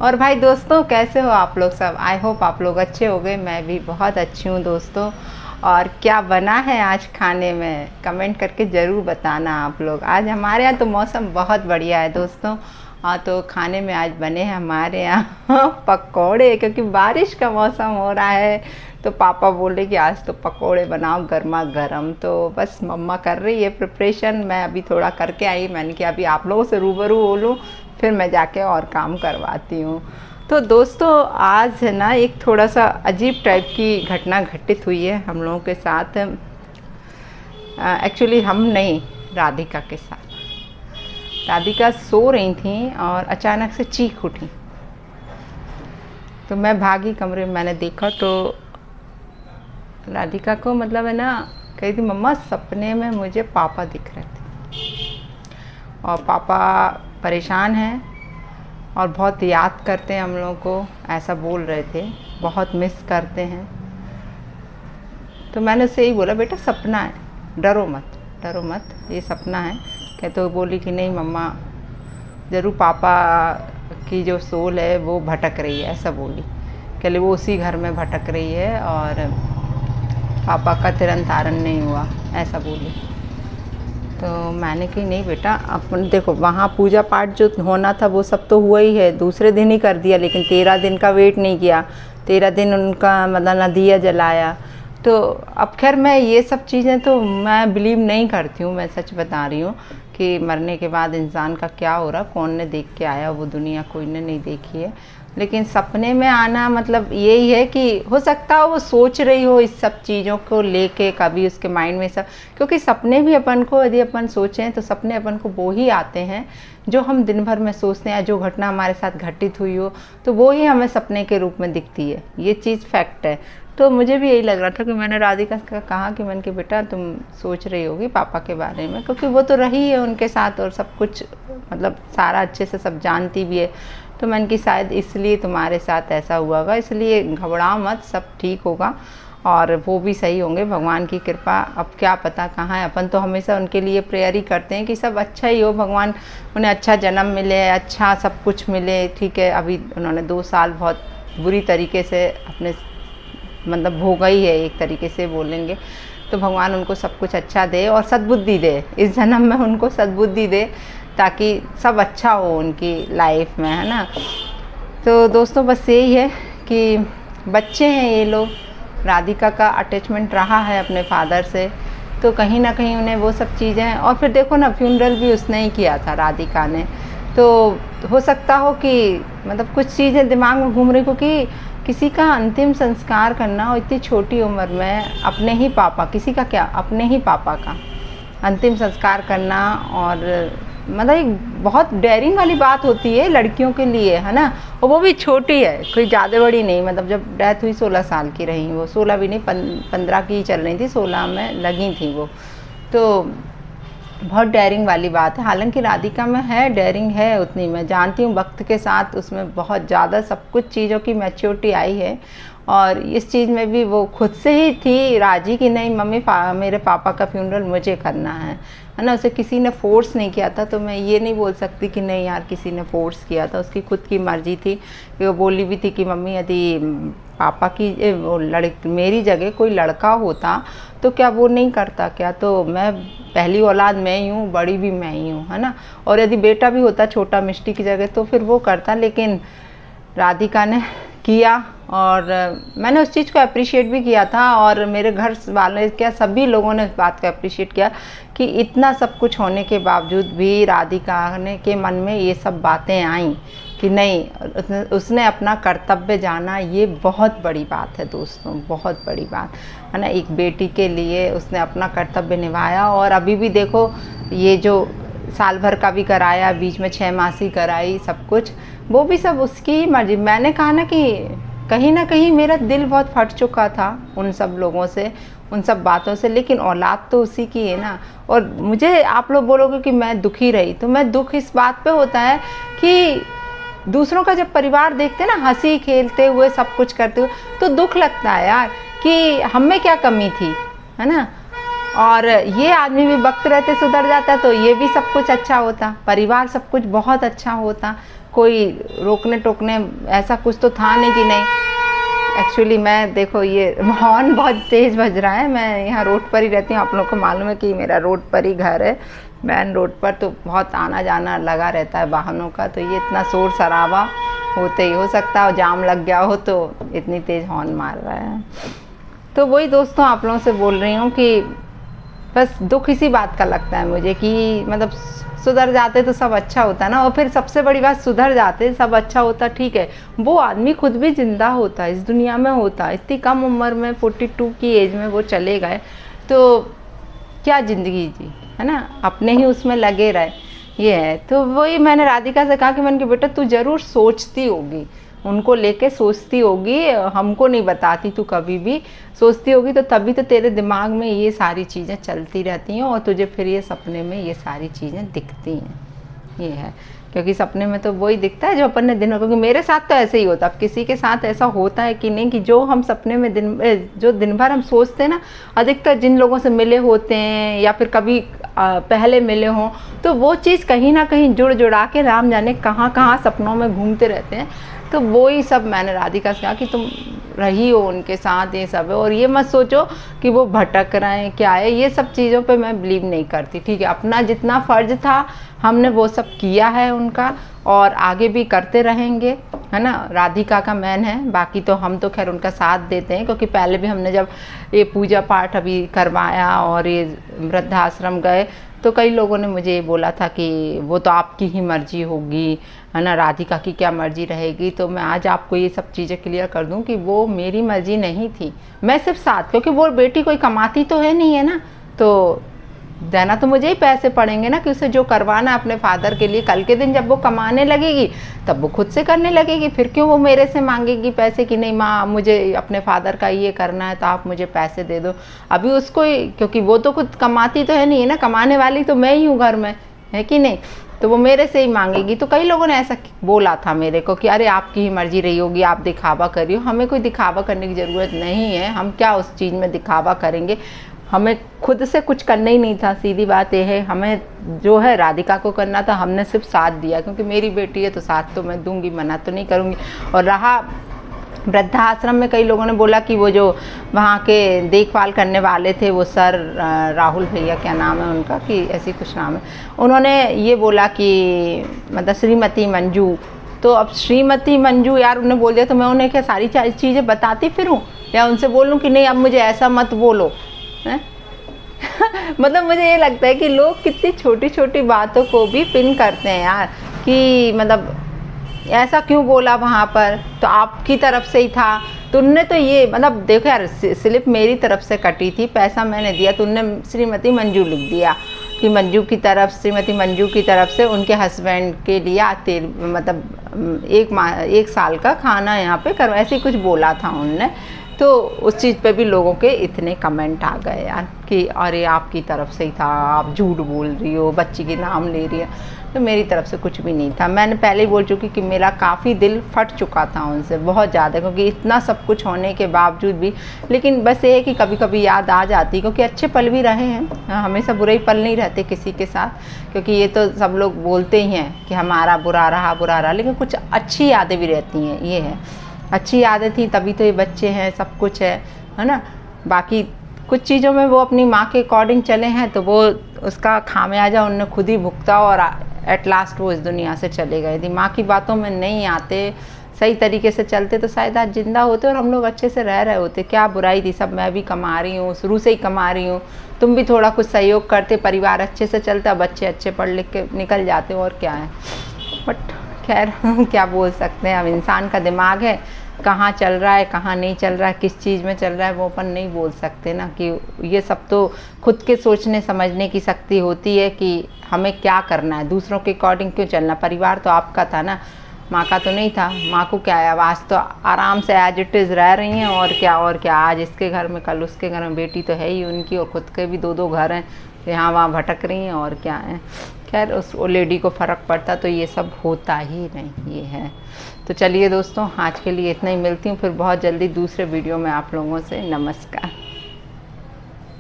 और भाई दोस्तों, कैसे हो आप लोग सब? आई होप आप लोग अच्छे हो गए। मैं भी बहुत अच्छी हूँ दोस्तों। और क्या बना है आज खाने में, कमेंट करके ज़रूर बताना आप लोग। आज हमारे यहाँ तो मौसम बहुत बढ़िया है दोस्तों। हाँ, तो खाने में आज बने हैं हमारे यहाँ पकौड़े, क्योंकि बारिश का मौसम हो रहा है। तो पापा बोले कि आज तो पकौड़े बनाओ गर्मा गर्म। तो बस मम्मा कर रही है प्रिपरेशन, मैं अभी थोड़ा करके आई। मैंने कहा अभी आप लोगों से रूबरू हो लूँ, फिर मैं जाके और काम करवाती हूँ। तो दोस्तों, आज है ना एक थोड़ा सा अजीब टाइप की घटना घटित हुई है हम लोगों के साथ। एक्चुअली हम नहीं, राधिका के साथ। राधिका सो रही थी और अचानक से चीख उठी। तो मैं भागी कमरे में, मैंने देखा तो राधिका को मतलब है ना, कही थी मम्मा सपने में मुझे पापा दिख रहे थे और पापा परेशान हैं और बहुत याद करते हैं हम लोगों को, ऐसा बोल रहे थे, बहुत मिस करते हैं। तो मैंने उससे यही बोला बेटा सपना है, डरो मत, ये सपना है। क्या तो बोली कि नहीं मम्मा, ज़रूर पापा की जो सोल है वो भटक रही है, ऐसा बोली। कह वो उसी घर में भटक रही है और पापा का तिरन तारन नहीं हुआ, ऐसा बोली। तो मैंने कही नहीं बेटा, अपन देखो वहाँ पूजा पाठ जो होना था वो सब तो हुआ ही है, दूसरे दिन ही कर दिया, लेकिन 13 दिन का वेट नहीं किया। 13 दिन उनका मतलब ना दिया जलाया। तो अब खैर मैं ये सब चीज़ें तो मैं बिलीव नहीं करती हूँ, मैं सच बता रही हूँ कि मरने के बाद इंसान का क्या हो रहा, कौन ने देख के आया वो दुनिया, कोई ने नहीं देखी है। लेकिन सपने में आना मतलब यही है कि हो सकता हो वो सोच रही हो इस सब चीज़ों को लेके, कभी उसके माइंड में सब, क्योंकि सपने भी अपन को यदि अपन सोचें तो सपने अपन को वो ही आते हैं जो हम दिन भर में सोचते हैं। जो घटना हमारे साथ घटित हुई हो तो वो ही हमें सपने के रूप में दिखती है, ये चीज़ फैक्ट है। तो मुझे भी यही लग रहा था कि मैंने राधिका का कहा कि मैंने कि बेटा तुम सोच रही होगी पापा के बारे में, क्योंकि वो तो रही है उनके साथ और सब कुछ मतलब सारा अच्छे से सब जानती भी है। तो मैंने कि शायद इसलिए तुम्हारे साथ ऐसा हुआ होगा, इसलिए घबराओ मत, सब ठीक होगा और वो भी सही होंगे, भगवान की कृपा। अब क्या पता कहाँ है, अपन तो हमेशा उनके लिए प्रेयर ही करते हैं कि सब अच्छा ही हो, भगवान उन्हें अच्छा जन्म मिले, अच्छा सब कुछ मिले। ठीक है, अभी उन्होंने 2 साल बहुत बुरी तरीके से अपने मतलब भोगा ही है, एक तरीके से बोलेंगे। तो भगवान उनको सब कुछ अच्छा दे और सद्बुद्धि दे, इस जन्म में उनको सद्बुद्धि दे, ताकि सब अच्छा हो उनकी लाइफ में, है ना। तो दोस्तों बस यही है कि बच्चे हैं ये लोग, राधिका का अटैचमेंट रहा है अपने फादर से, तो कहीं ना कहीं उन्हें वो सब चीज़ें। और फिर देखो ना, फ्यूनरल भी उसने ही किया था राधिका ने। तो हो सकता हो कि मतलब कुछ चीज़ें दिमाग में घूम रही, क्योंकि किसी का अंतिम संस्कार करना और इतनी छोटी उम्र में अपने ही पापा, किसी का क्या, अपने ही पापा का अंतिम संस्कार करना, और मतलब एक बहुत डेयरिंग वाली बात होती है लड़कियों के लिए, है ना। और वो भी छोटी है, कोई ज़्यादा बड़ी नहीं। मतलब जब डेथ हुई 16 साल की रही वो, 16 भी नहीं 15 की चल रही थी, 16 में लगी थी वो। तो बहुत डेयरिंग वाली बात है। हालांकि राधिका में है डेयरिंग है उतनी, मैं जानती हूँ, वक्त के साथ उसमें बहुत ज़्यादा सब कुछ चीज़ों की मैच्योरिटी आई है। और इस चीज़ में भी वो खुद से ही थी राजी कि नहीं मम्मी मेरे पापा का फ्यूनरल मुझे करना है ना। उसे किसी ने फोर्स नहीं किया था, तो मैं ये नहीं बोल सकती कि नहीं यार किसी ने फोर्स किया था, उसकी खुद की मर्जी थी। वो बोली भी थी कि मम्मी यदि पापा की मेरी जगह कोई लड़का होता तो क्या वो नहीं करता क्या, तो मैं पहली औलाद मैं ही हूँ, बड़ी भी मैं ही हूँ, है ना। और यदि बेटा भी होता छोटा मिष्टी की जगह तो फिर वो करता, लेकिन राधिका ने किया और मैंने उस चीज़ को अप्रिशिएट भी किया था। और मेरे घर वाले क्या सभी लोगों ने इस बात को अप्रिशिएट किया कि इतना सब कुछ होने के बावजूद भी राधिका ने के मन में ये सब बातें आईं कि नहीं, उसने अपना कर्तव्य जाना। ये बहुत बड़ी बात है दोस्तों, बहुत बड़ी बात है ना। एक बेटी के लिए उसने अपना कर्तव्य निभाया। और अभी भी देखो, ये जो साल भर का भी कराया, बीच में 6 मासी कराई, सब कुछ वो भी सब उसकी ही मर्जी। मैंने कहा ना कहीं मेरा दिल बहुत फट चुका था उन सब लोगों से, उन सब बातों से, लेकिन औलाद तो उसी की है ना। और मुझे आप लोग बोलोगे कि मैं दुखी रही, तो मैं दुख इस बात पे होता है कि दूसरों का जब परिवार देखते हैं ना हंसी खेलते हुए सब कुछ करते हुए, तो दुख लगता है यार कि हम में क्या कमी थी, है ना। और ये आदमी भी वक्त रहते सुधर जाता तो ये भी सब कुछ अच्छा होता, परिवार सब कुछ बहुत अच्छा होता, कोई रोकने टोकने ऐसा कुछ तो था नहीं कि नहीं। एक्चुअली मैं देखो ये हॉर्न बहुत तेज़ बज रहा है, मैं यहाँ रोड पर ही रहती हूँ, आप लोगों को मालूम है कि मेरा रोड पर ही घर है, मेन रोड पर, तो बहुत आना जाना लगा रहता है वाहनों का, तो ये इतना शोर शराबा होते ही हो सकता है, जाम लग गया हो तो इतनी तेज़ हॉर्न मार रहा है। तो वही दोस्तों आप लोगों से बोल रही हूँ कि बस दुख इसी बात का लगता है मुझे कि मतलब सुधर जाते तो सब अच्छा होता ना, और फिर सबसे बड़ी बात सुधर जाते सब अच्छा होता, ठीक है, वो आदमी खुद भी जिंदा होता, इस दुनिया में होता, इतनी कम उम्र में 42 की एज में वो चले गए, तो क्या ज़िंदगी जी, है ना, अपने ही उसमें लगे रहे, ये है। तो वही मैंने राधिका से कहा कि मैंने कि बेटा तू ज़रूर सोचती होगी, उनको लेके सोचती होगी, हमको नहीं बताती, तू कभी भी सोचती होगी, तो तभी तो तेरे दिमाग में ये सारी चीज़ें चलती रहती हैं और तुझे फिर ये सपने में ये सारी चीज़ें दिखती हैं, ये है। क्योंकि सपने में तो वही दिखता है जो अपन ने दिन, क्योंकि मेरे साथ तो ऐसे ही होता, अब किसी के साथ ऐसा होता है कि नहीं कि जो हम सपने में जो दिन भर हम सोचते हैं ना, अधिकतर जिन लोगों से मिले होते हैं या फिर कभी पहले मिले हों, तो वो चीज़ कहीं ना कहीं जुड़ा के राम जाने कहाँ कहाँ सपनों में घूमते रहते हैं। तो वो ही सब मैंने राधिका से कहा कि तुम रही हो उनके साथ, ये सब है, और ये मत सोचो कि वो भटक रहे हैं क्या है, ये सब चीज़ों पे मैं बिलीव नहीं करती, ठीक है। अपना जितना फ़र्ज था हमने वो सब किया है उनका, और आगे भी करते रहेंगे, है ना। राधिका का मैन है, बाकी तो हम तो खैर उनका साथ देते हैं, क्योंकि पहले भी हमने जब ये पूजा पाठ अभी करवाया और ये वृद्धाश्रम गए तो कई लोगों ने मुझे ये बोला था कि वो तो आपकी ही मर्जी होगी, है ना, राधिका की क्या मर्जी रहेगी। तो मैं आज आपको ये सब चीज़ें क्लियर कर दूं कि वो मेरी मर्जी नहीं थी, मैं सिर्फ साथ, क्योंकि वो बेटी कोई कमाती तो है नहीं, है ना, तो देना तो मुझे ही पैसे पड़ेंगे ना, कि उसे जो करवाना है अपने फादर के लिए, कल के दिन जब वो कमाने लगेगी तब वो खुद से करने लगेगी, फिर क्यों वो मेरे से मांगेगी पैसे कि नहीं माँ मुझे अपने फादर का ये करना है तो आप मुझे पैसे दे दो। अभी उसको, क्योंकि वो तो खुद कमाती तो है नहीं, है ना, कमाने वाली तो मैं ही हूँ घर में, है कि नहीं, तो वो मेरे से ही मांगेगी। तो कई लोगों ने ऐसा बोला था मेरे को कि अरे आपकी ही मर्जी रही होगी, आप दिखावा करियो। हमें कोई दिखावा करने की ज़रूरत नहीं है, हम क्या उस चीज़ में दिखावा करेंगे, हमें खुद से कुछ करना ही नहीं था, सीधी बात ये है। हमें जो है राधिका को करना था, हमने सिर्फ साथ दिया, क्योंकि मेरी बेटी है तो साथ तो मैं दूंगी, मना तो नहीं करूँगी। और रहा वृद्धाश्रम में, कई लोगों ने बोला कि वो जो वहाँ के देखभाल करने वाले थे वो सर राहुल भैया, क्या नाम है उनका, कि ऐसी कुछ नाम है, उन्होंने ये बोला कि मतलब श्रीमती मंजू, तो अब श्रीमती मंजू यार उन्हें बोल दिया, तो मैं उन्हें क्या सारी चीज़ें बताती फिरूँ या उनसे बोलूँ कि नहीं अब मुझे ऐसा मत बोलो, है मतलब मुझे ये लगता है कि लोग कितनी छोटी छोटी बातों को भी पिन करते हैं यार, कि मतलब ऐसा क्यों बोला वहाँ पर, तो आपकी तरफ से ही था, तुमने तो ये मतलब देखो यार, स्लिप मेरी तरफ से कटी थी, पैसा मैंने दिया, तुमने श्रीमती मंजू लिख दिया कि मंजू की तरफ, श्रीमती मंजू की तरफ से उनके हस्बैंड के लिए मतलब एक साल का खाना यहाँ पे करो, ऐसे कुछ बोला था उनने। तो उस चीज़ पे भी लोगों के इतने कमेंट आ गए यार कि अरे आपकी तरफ से ही था, आप झूठ बोल रही हो, बच्ची के नाम ले रही है। तो मेरी तरफ से कुछ भी नहीं था, मैंने पहले ही बोल चुकी कि मेरा काफ़ी दिल फट चुका था उनसे बहुत ज़्यादा, क्योंकि इतना सब कुछ होने के बावजूद भी, लेकिन बस ये है कि कभी कभी याद आ जाती, क्योंकि अच्छे पल भी रहे हैं, हमेशा बुरे ही पल नहीं रहते किसी के साथ, क्योंकि ये तो सब लोग बोलते ही हैं कि हमारा बुरा रहा, लेकिन कुछ अच्छी यादें भी रहती हैं, ये है, अच्छी यादें थी तभी तो ये बच्चे हैं, सब कुछ है ना। बाकी कुछ चीज़ों में वो अपनी माँ के अकॉर्डिंग चले हैं तो वो उसका खामियाजा उनने खुद ही भुगता, और एट लास्ट वो इस दुनिया से चले गए थी। माँ की बातों में नहीं आते, सही तरीके से चलते तो शायद आज जिंदा होते और हम लोग अच्छे से रह रहे होते। क्या बुराई थी, सब मैं भी कमा रही हूँ, शुरू से ही कमा रही हूँ, तुम भी थोड़ा कुछ सहयोग करते, परिवार अच्छे से चलता, बच्चे अच्छे पढ़ लिख के निकल जाते, और क्या है। बट खैर क्या बोल सकते हैं, अब इंसान का दिमाग है, कहाँ चल रहा है कहाँ नहीं चल रहा है, किस चीज़ में चल रहा है, वो अपन नहीं बोल सकते ना, कि ये सब तो खुद के सोचने समझने की शक्ति होती है कि हमें क्या करना है, दूसरों के अकॉर्डिंग क्यों चलना। परिवार तो आपका था ना, माँ का तो नहीं था। माँ को क्या है, अब आज तो आराम से एज इट इज़ रह रही हैं, और क्या, आज इसके घर में कल उसके घर में, बेटी तो है ही उनकी, और खुद के भी 2-2 घर हैं, यहाँ वहाँ भटक रही हैं, और क्या है। खैर उस लेडी को फ़र्क पड़ता तो ये सब होता ही नहीं, ये है। तो चलिए दोस्तों, आज के लिए इतना ही, मिलती हूँ फिर बहुत जल्दी दूसरे वीडियो में आप लोगों से। नमस्कार।